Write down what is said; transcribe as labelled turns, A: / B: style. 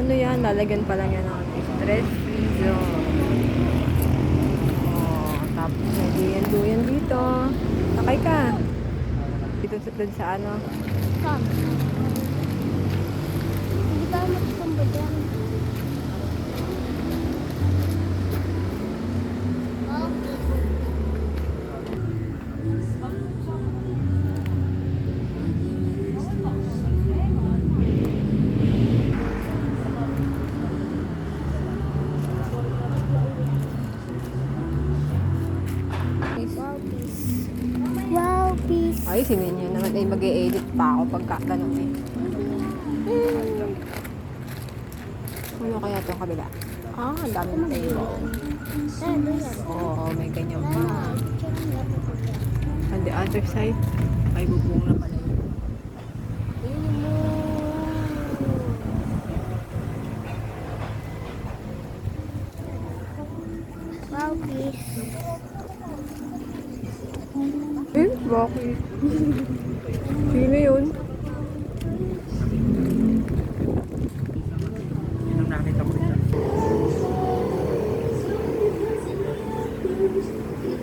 A: ano yan, lalagyan pa lang yan ng stress-free zone. Oh, tapos may duyan dito. Sakay ka. Dito sa ano.
B: Saan? Hindi tayo magkamba dyan. Wow, peace.
A: Ay, si Minyo naman ay mag-e-edit pa ako pagka ganun eh. Ano kaya itong kabila? Ah, ang daming table.
B: Ano yan?
A: Oo, may ganyan pa. On the other side, may bubong na pala yun.
B: Wow, peace.
A: Eh, bakit? Sino yun?